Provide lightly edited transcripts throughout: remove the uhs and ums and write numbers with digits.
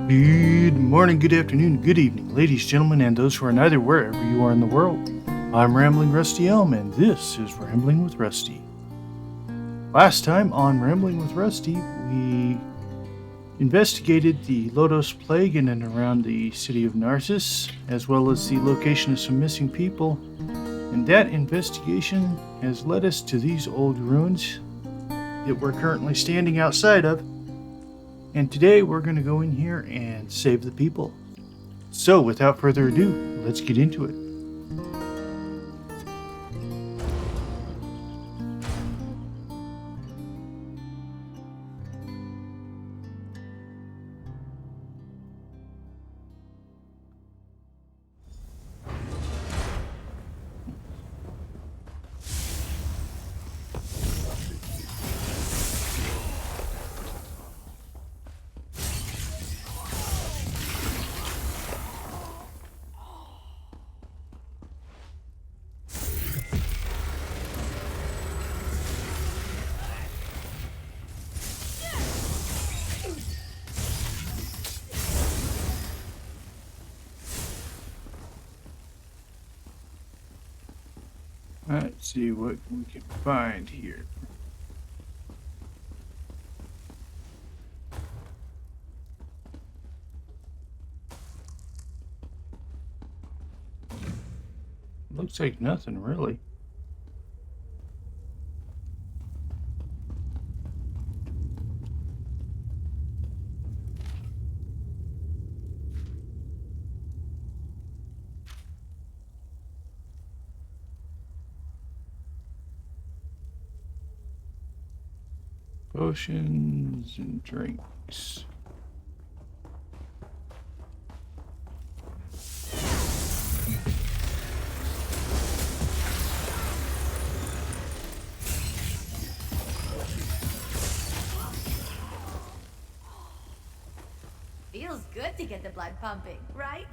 Good morning, good afternoon, good evening, ladies, gentlemen, and those who are neither wherever you are in the world. I'm Rambling Rusty Elm, and this is Rambling with Rusty. Last time on Rambling with Rusty, we investigated the Lodos Plague in and around the city of Narcissus, as well as the location of some missing people, and that investigation has led us to these old ruins that we're currently standing outside of. And today we're going to go in here and save the people. So without further ado, let's get into it. Let's see what we can find here. Looks like nothing really. Potions and drinks. Feels good to get the blood pumping, right?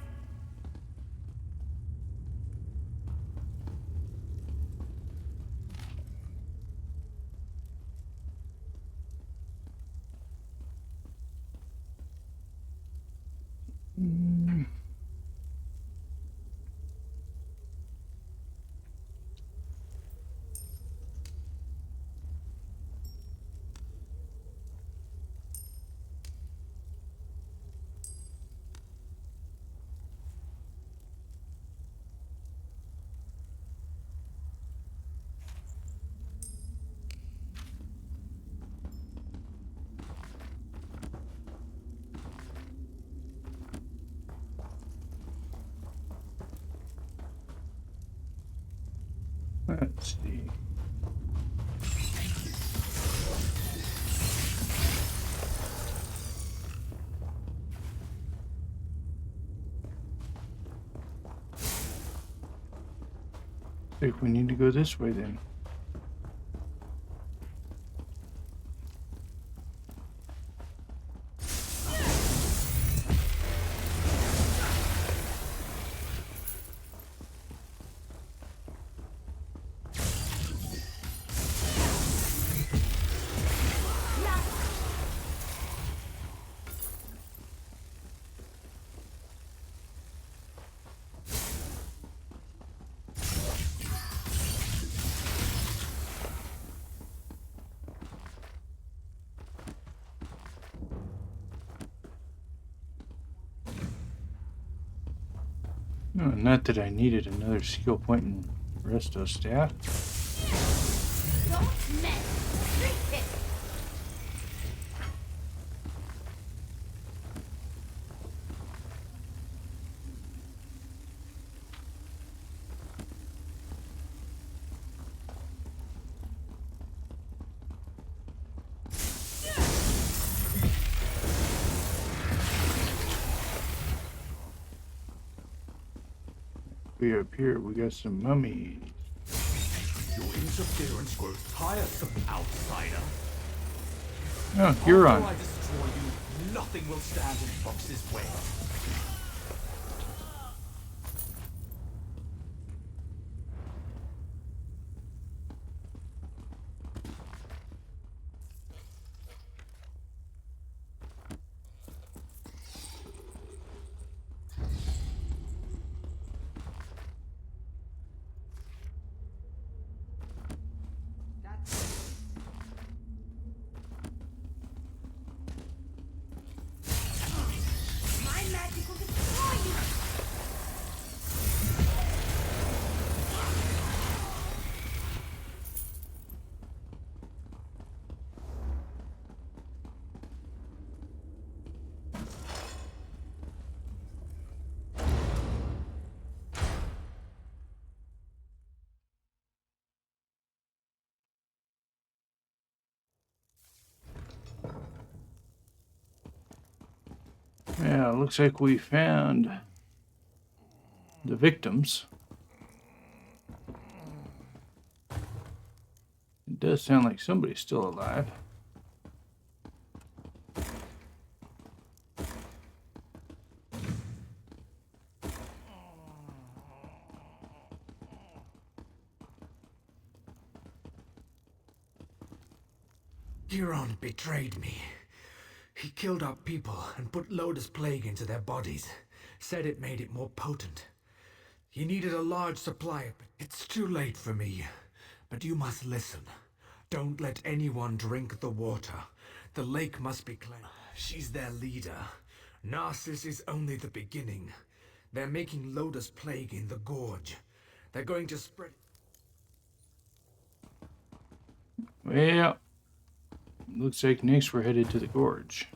Let's see. I think we need to go this way then. No, not that I needed another skill point in resto staff. Don't mess. Drink it. We up here, we got some mummies. Your interference grows tiresome, outsider. Oh, you're After on. I destroy you, nothing will stand in Fox's way. Well, looks like we found the victims. It does sound like somebody's still alive. Huron betrayed me. He killed our people and put Loda's plague into their bodies. Said it made it more potent. He needed a large supply. It's too late for me. But you must listen. Don't let anyone drink the water. The lake must be cleansed. She's their leader. Narcissus is only the beginning. They're making Loda's plague in the gorge. They're going to spread... Well, looks like next we're headed to the gorge.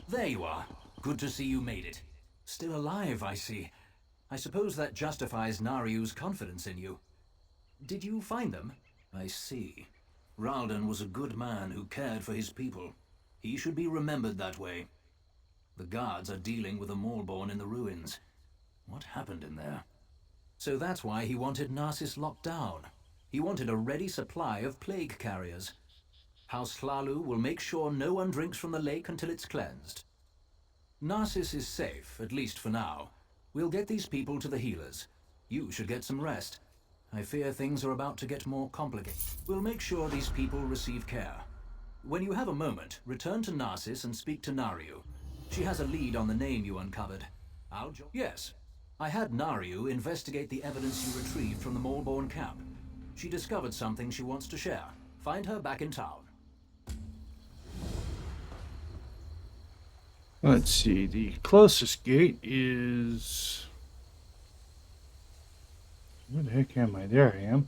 There you are. Good to see you made it. Still alive, I see. I suppose that justifies Nariu's confidence in you. Did you find them? I see. Ralden was a good man who cared for his people. He should be remembered that way. The guards are dealing with a Malborn in the ruins. What happened in there? So that's why he wanted Narcissus locked down. He wanted a ready supply of plague carriers. House Hlalu will make sure no one drinks from the lake until it's cleansed. Narcissus is safe, at least for now. We'll get these people to the healers. You should get some rest. I fear things are about to get more complicated. We'll make sure these people receive care. When you have a moment, return to Narcissus and speak to Nariu. She has a lead on the name you uncovered. Yes. I had Nariu investigate the evidence you retrieved from the Malborn camp. She discovered something she wants to share. Find her back in town. Let's see, the closest gate is... Where the heck am I? There I am.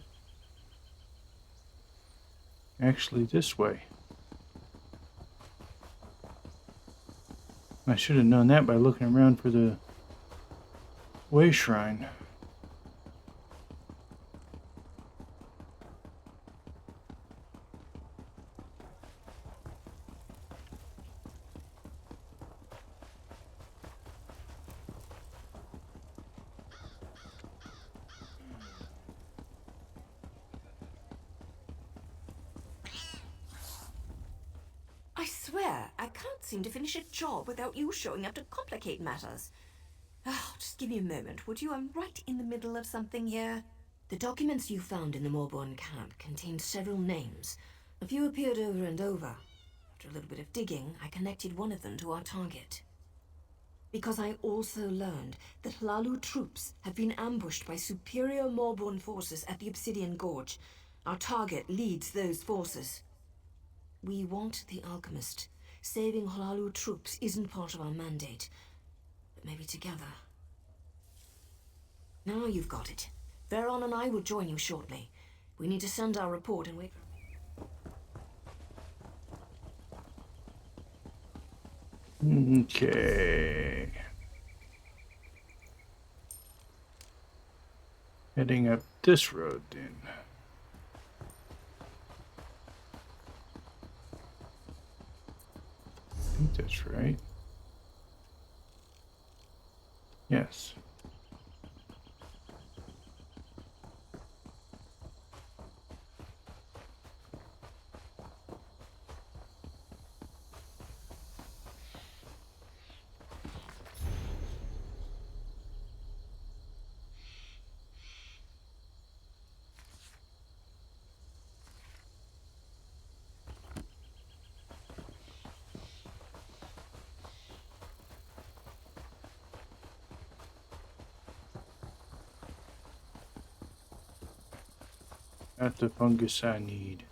Actually, this way. I should have known that by looking around for the way shrine. I swear, I can't seem to finish a job without you showing up to complicate matters. Oh, just give me a moment, would you? I'm right in the middle of something here. The documents you found in the Malborn camp contained several names. A few appeared over and over. After a little bit of digging, I connected one of them to our target. Because I also learned that Hlalu troops have been ambushed by superior Malborn forces at the Obsidian Gorge. Our target leads those forces. We want the alchemist. Saving Hlalu troops isn't part of our mandate. But maybe together. Now you've got it. Veron and I will join you shortly. We need to send our report and wait for... Okay. Heading up this road then. I think that's right. Yes. Got the fungus I need.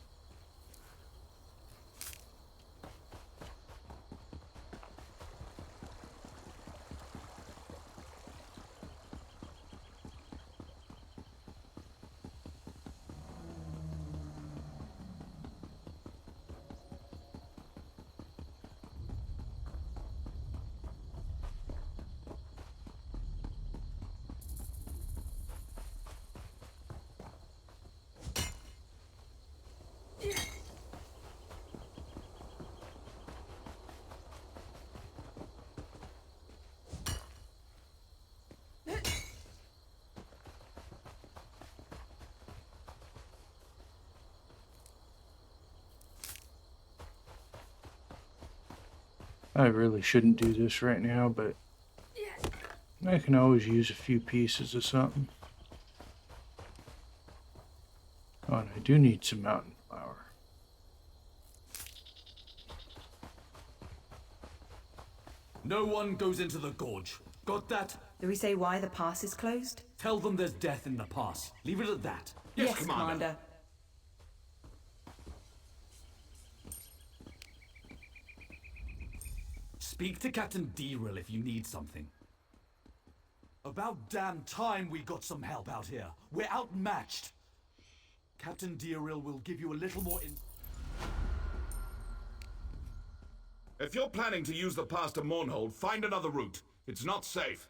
I really shouldn't do this right now, but I can always use a few pieces of something. Oh, and I do need some mountain flour. No one goes into the gorge. Got that? Do we say why the pass is closed? Tell them there's death in the pass. Leave it at that. Yes, Commander. Speak to Captain Derrill if you need something. About damn time we got some help out here. We're outmatched. Captain Derrill will give you a little more in... If you're planning to use the pass to Mournhold, find another route. It's not safe.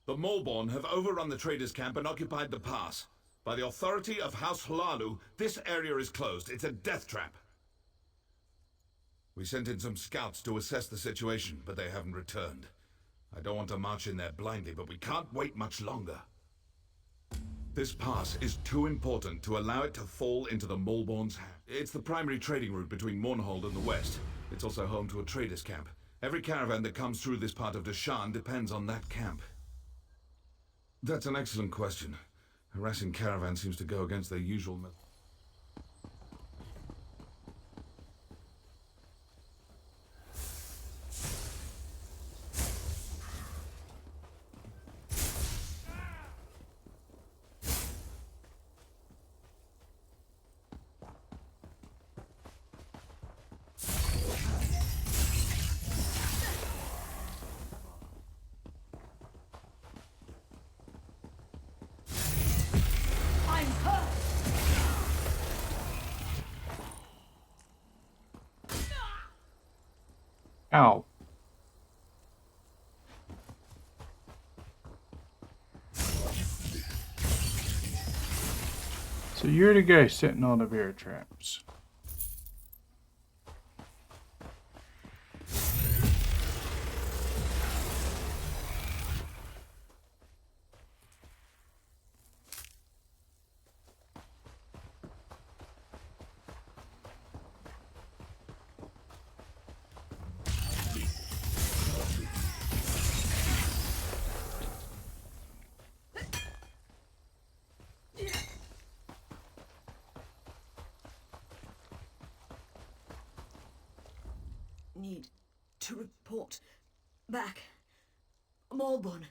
The Malborn have overrun the traders' camp and occupied the pass. By the authority of House Hlalu, this area is closed. It's a death trap. We sent in some scouts to assess the situation, but they haven't returned. I don't want to march in there blindly, but we can't wait much longer. This pass is too important to allow it to fall into the Malborn's hands. It's the primary trading route between Mournhold and the west. It's also home to a traders' camp. Every caravan that comes through this part of Deshan depends on that camp. That's an excellent question. Harassing caravan seems to go against their usual... Ow. So you're the guy setting all the bear traps. Need to report back. Malborn.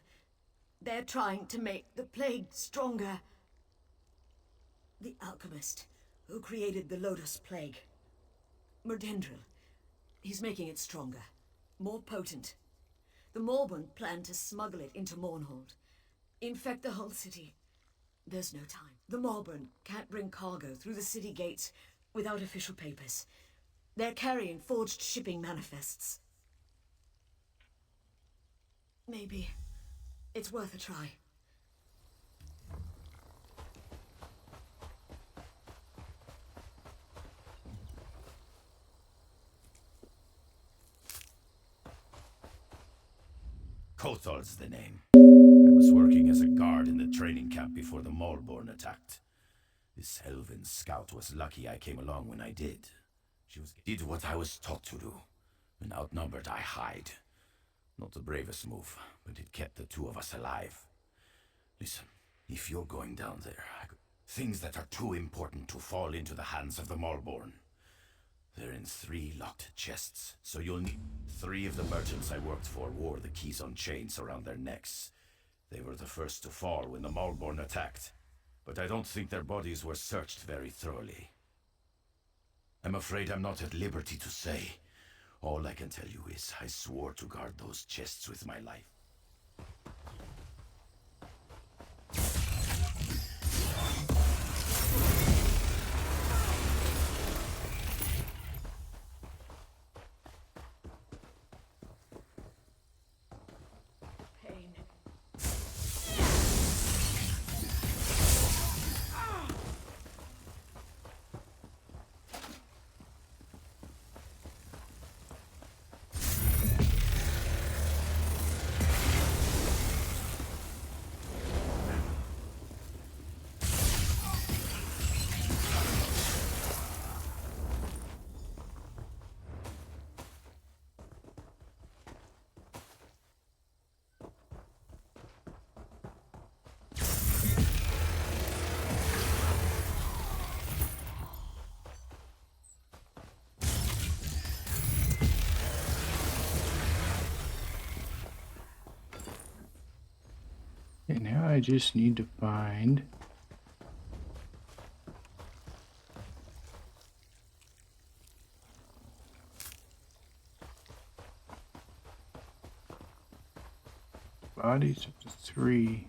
They're trying to make the plague stronger. The alchemist who created the Lotus Plague. Merdendril. He's making it stronger. More potent. The Malborn plan to smuggle it into Mournhold. Infect the whole city. There's no time. The Malborn can't bring cargo through the city gates without official papers. They're carrying forged shipping manifests. Maybe it's worth a try. Kothal's the name. I was working as a guard in the training camp before the Malborn attacked. This elven scout was lucky I came along when I did. She did what I was taught to do. When outnumbered, I hide. Not the bravest move, but it kept the two of us alive. Listen, if you're going down there, things that are too important to fall into the hands of the Malborn. They're in 3 locked chests, so you'll need... 3 of the merchants I worked for wore the keys on chains around their necks. They were the first to fall when the Malborn attacked, but I don't think their bodies were searched very thoroughly. I'm afraid I'm not at liberty to say. All I can tell you is I swore to guard those chests with my life. Pain. And now I just need to find... bodies up to 3.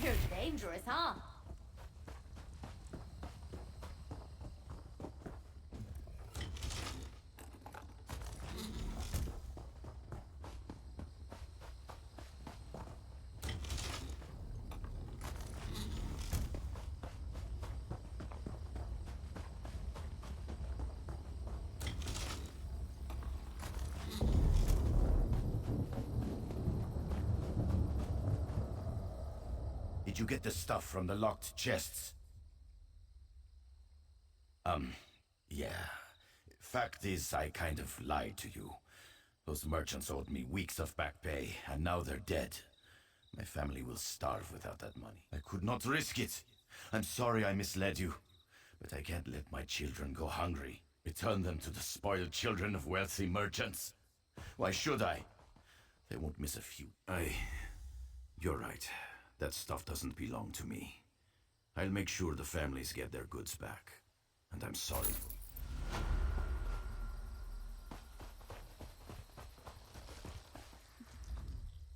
You're dangerous, huh? Did you get the stuff from the locked chests? Yeah. Fact is, I kind of lied to you. Those merchants owed me weeks of back pay, and now they're dead. My family will starve without that money. I could not risk it. I'm sorry I misled you, but I can't let my children go hungry. Return them to the spoiled children of wealthy merchants. Why should I? They won't miss a few. You're right. That stuff doesn't belong to me. I'll make sure the families get their goods back. And I'm sorry.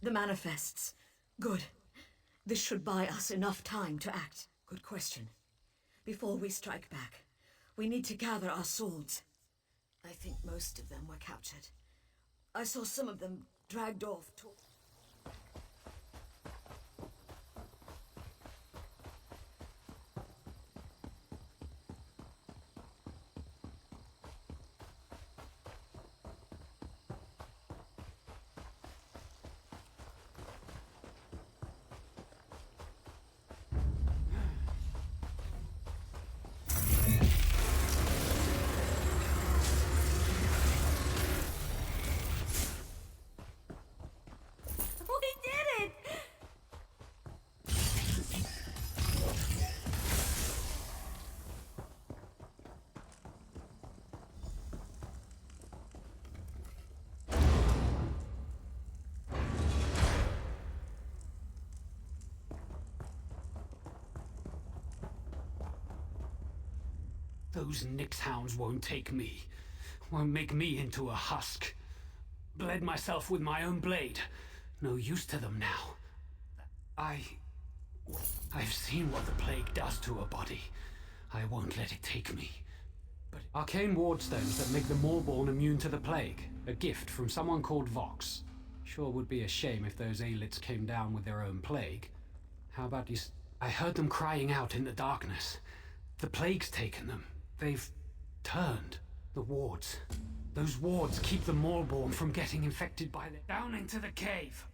The manifests. Good. This should buy us enough time to act. Good question. Before we strike back, we need to gather our swords. I think most of them were captured. I saw some of them dragged off to... Those Nyx hounds won't take me. Won't make me into a husk. Bled myself with my own blade. No use to them now. I've seen what the plague does to a body. I won't let it take me. But arcane wardstones that make the Malborn immune to the plague. A gift from someone called Vox. Sure would be a shame if those Aelits came down with their own plague. How about you... I heard them crying out in the darkness. The plague's taken them. They've turned. The wards. Those wards keep the Malborn from getting infected by the... Down into the cave.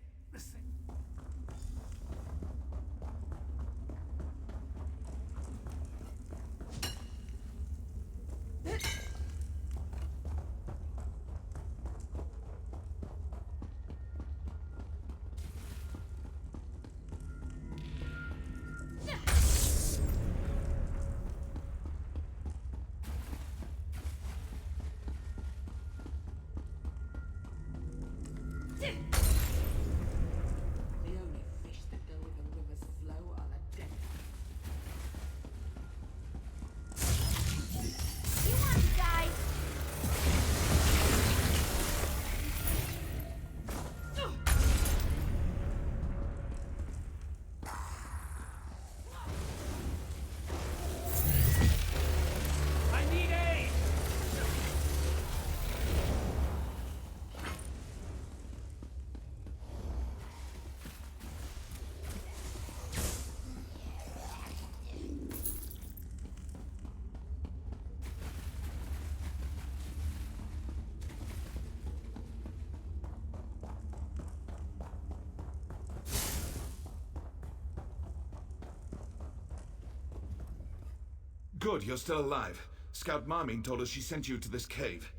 Good, you're still alive. Scout Marmine told us she sent you to this cave.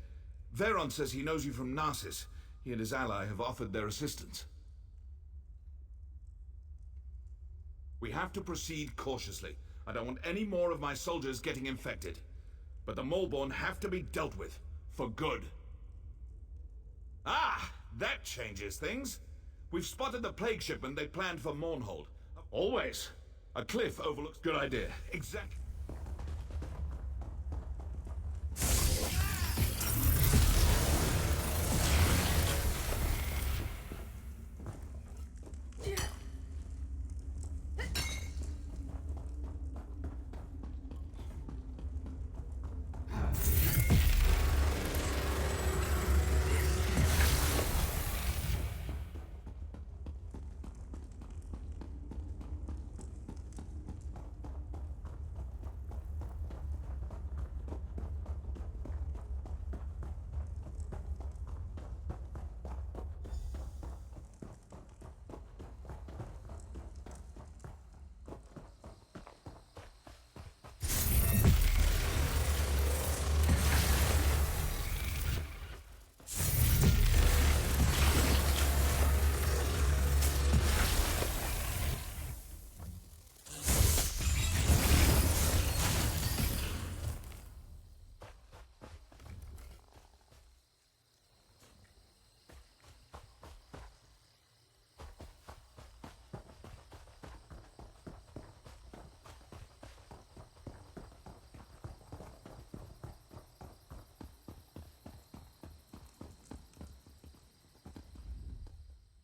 Veron says he knows you from Narcissus. He and his ally have offered their assistance. We have to proceed cautiously. I don't want any more of my soldiers getting infected. But the Malborn have to be dealt with. For good. Ah! That changes things. We've spotted the plague shipment they planned for Mournhold. Always. A cliff overlooks... Good idea. Exactly.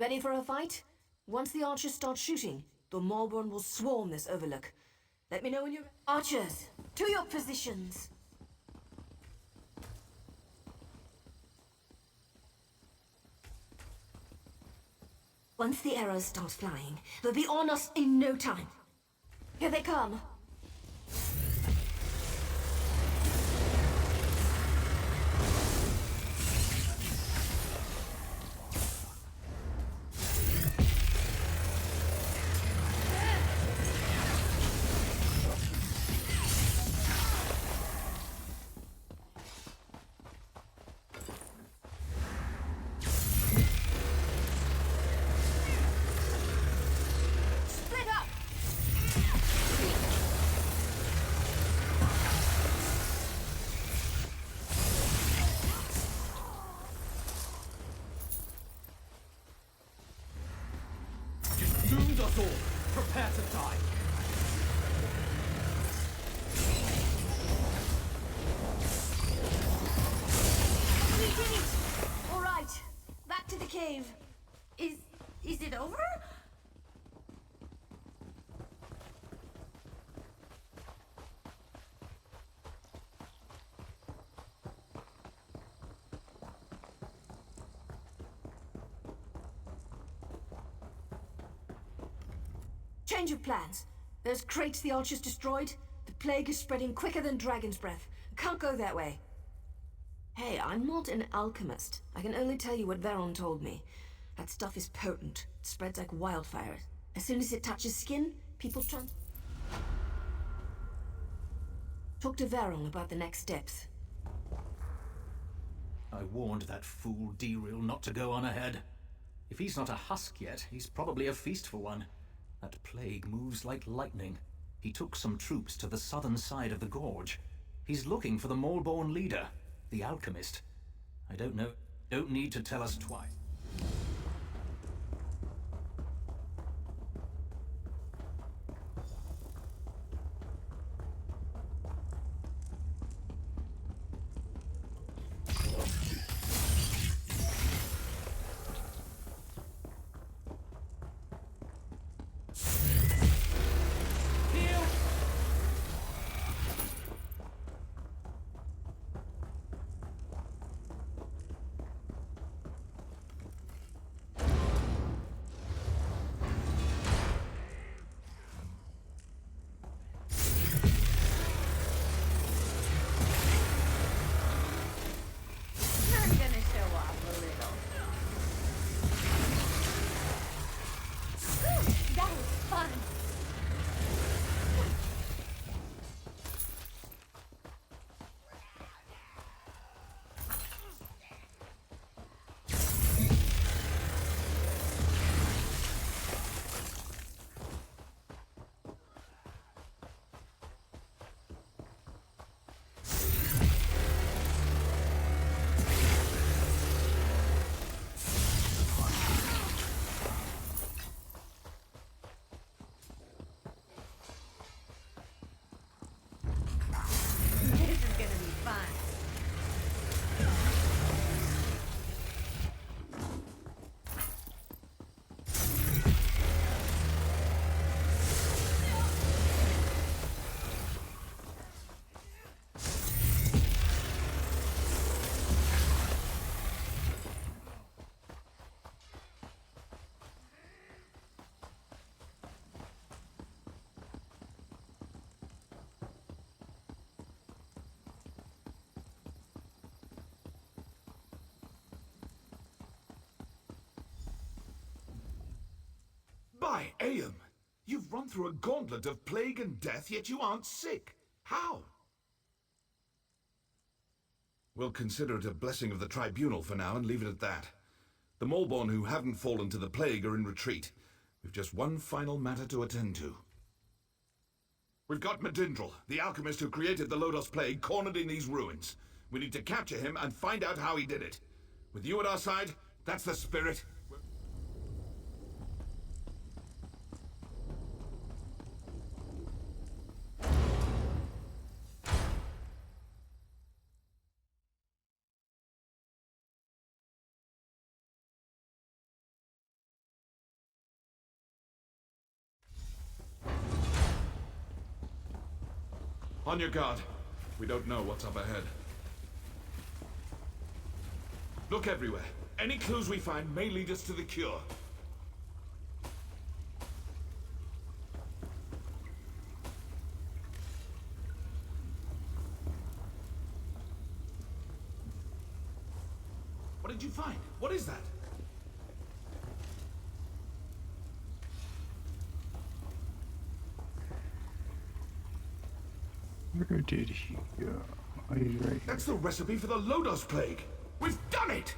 Ready for a fight? Once the archers start shooting, the Malborn will swarm this overlook. Let me know when you're... Archers, to your positions! Once the arrows start flying, they'll be on us in no time. Here they come. Doomed us all. Prepare to die. Is it over? Change of plans. There's crates the Archers destroyed. The plague is spreading quicker than dragon's breath. Can't go that way. Hey, I'm not an alchemist. I can only tell you what Veron told me. That stuff is potent. It spreads like wildfire. As soon as it touches skin, people talk to Veron about the next steps. I warned that fool Deril not to go on ahead. If he's not a husk yet, he's probably a feast for one. That plague moves like lightning. He took some troops to the southern side of the gorge. He's looking for the Malborn leader, the alchemist. I don't know. Don't need to tell us twice. I'm gonna show off a little. Whew, that was fun. This is gonna be fun. By Aeon! You've run through a gauntlet of plague and death, yet you aren't sick. How? We'll consider it a blessing of the Tribunal for now and leave it at that. The Malborn who haven't fallen to the plague are in retreat. We've just one final matter to attend to. We've got Medindral, the alchemist who created the Lodos plague, cornered in these ruins. We need to capture him and find out how he did it. With you at our side, that's the spirit. On your guard. We don't know what's up ahead. Look everywhere. Any clues we find may lead us to the cure. What did you find? What is that? Where did he go? Oh, he's right here. That's the recipe for the Lodos plague. We've done it!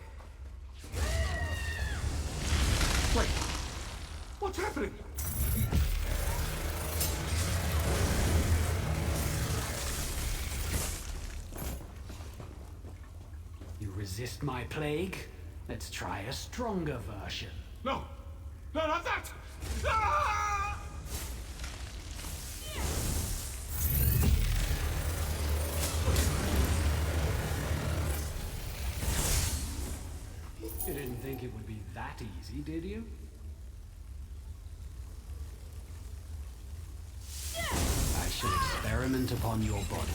Wait. What's happening? You resist my plague? Let's try a stronger version. No! No, not that! Ah! You didn't think it would be that easy, did you? I shall experiment upon your body.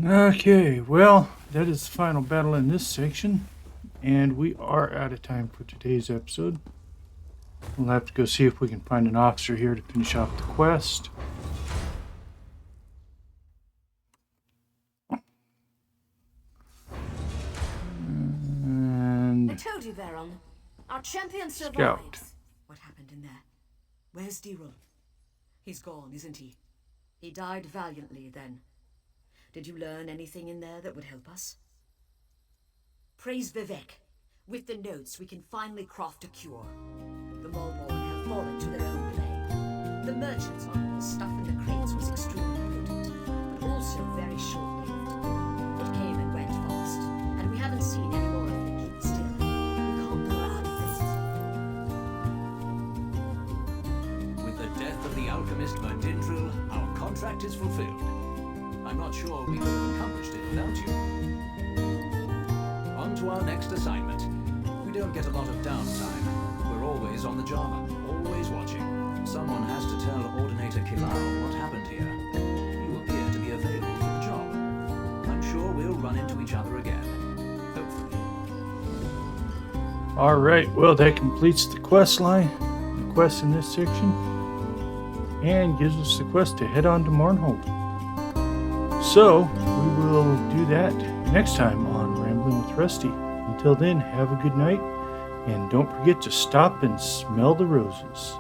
Okay, well, that is the final battle in this section, and we are out of time for today's episode. We'll have to go see if we can find an officer here to finish off the quest. And I told you, Baron. Our champion Scout. survives. What happened in there? Where's Dirul? He's gone, isn't he? He died valiantly then. Did you learn anything in there that would help us? Praise Vivek. With the notes, we can finally craft a cure. The Malborn have fallen to their own plague. The merchants on the stuff in the crates was extremely potent, but also very short-lived. It came and went fast, and we haven't seen any more of it. Still, we can't go out of this. With the death of the alchemist Merdindril, our contract is fulfilled. I'm not sure we could have accomplished it without you. On to our next assignment. We don't get a lot of downtime. We're always on the job, always watching. Someone has to tell Ordinator Kilal what happened here. You appear to be available for the job. I'm sure we'll run into each other again. Hopefully. Alright, well, that completes the quest line, the quest in this section, and gives us the quest to head on to Marnhold. So, we will do that next time on Rambling with Rusty. Until then, have a good night, and don't forget to stop and smell the roses.